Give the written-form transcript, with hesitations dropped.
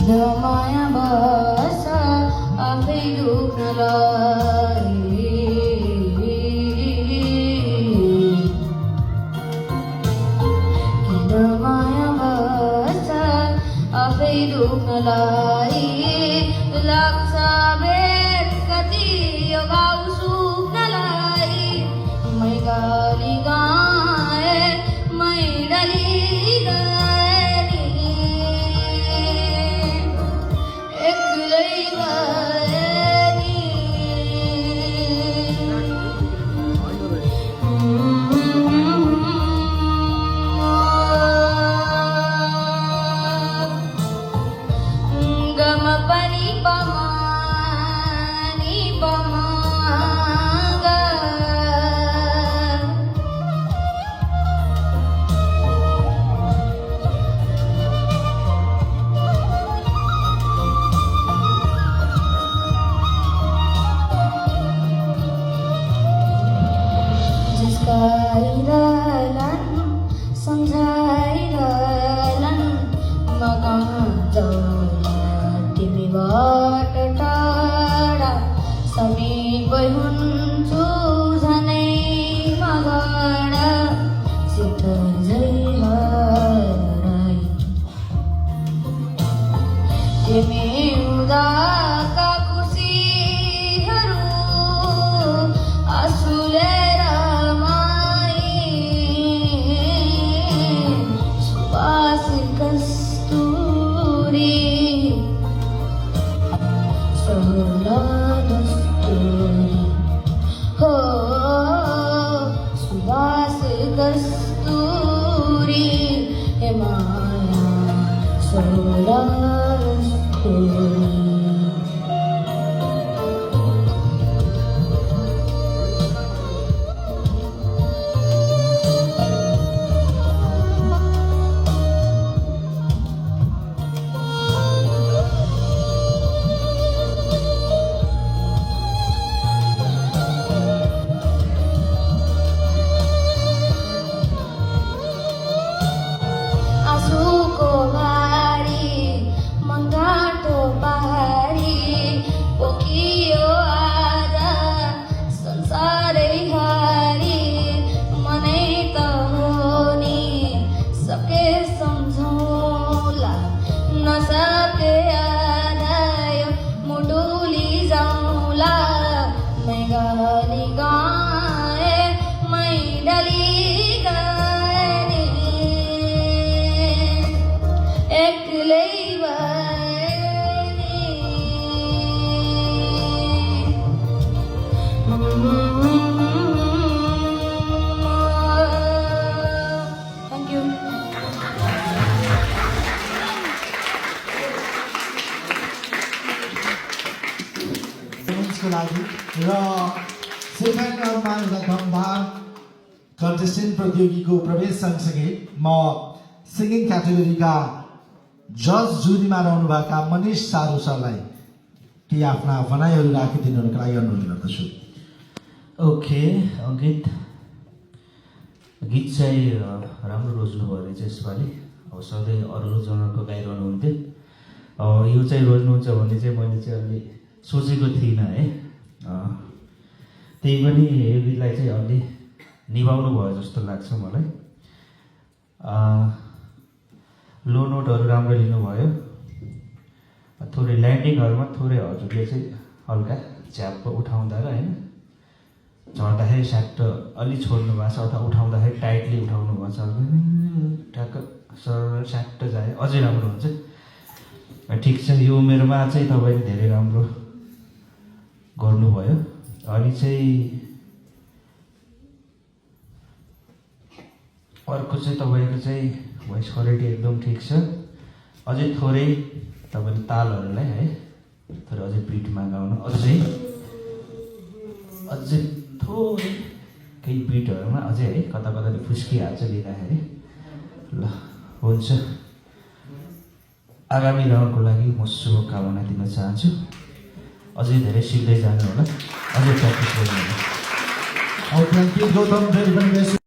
Damaya basa afi duknalai Damaya basa afi duknalai laksa bet kati agau suknalai mai gali gae mai dali contestant प्रतियोगीको प्रवेश सँगसँगै म singing क्याटेगोरीका जज जुरीमा रहनुभएका मनिष सारू सरलाई केही आफ्ना भनाइहरू राखिदिनुको लागि अनुरोध गर्दछु। ओके, गीत चाहिँ राम्रो रोज्नुभयो रहेछ यसपालि। अब सधैँ अरू रोजाउनको गाइरहनुहुन्थ्यो, यो चाहिँ रोज्नुहुन्छ भन्ने चाहिँ मैले चाहिँ अलि सोचेको थिइनँ है। त्यही पनि यो गीतलाई चाहिँ अलि निभाउनु भयो जस्तो लाग्छ मलाई। लो नोटहरू राम्रो लिनुभयो, थोरै ल्यान्डिङहरूमा थोरै हजुरले चाहिँ हल्का झ्याप्प उठाउँदा र होइन झर्दाखेरि स्याक्ट अलि छोड्नु भएको छ अथवा उठाउँदाखेरि टाइटली उठाउनु भएको छ ठ्याक्क सर स्याक्ट जाए अझै राम्रो हुन्छ। ठिक छ, यो उमेरमा चाहिँ तपाईँले धेरै राम्रो गर्नुभयो। अनि चाहिँ अर्को चाहिँ तपाईँको चाहिँ भोइस क्वालिटी एकदम ठिक छ। अझै थोरै तपाईँले तालहरूलाई है थोरै अझै बिटमा गाउनु, अझै थोरै केही बिटहरूमा अझै है कता कताले फुस्किहाल्छ लिँदाखेरि। ल हुन्छ, आगामी राउन्डको लागि म शुभकामना दिन चाहन्छु। अझै धेरै सिक्दै जानु होला, अझै प्र्याक्टिस गर्नु होला। थ्याङ्क यू गौतम, फेरि पनि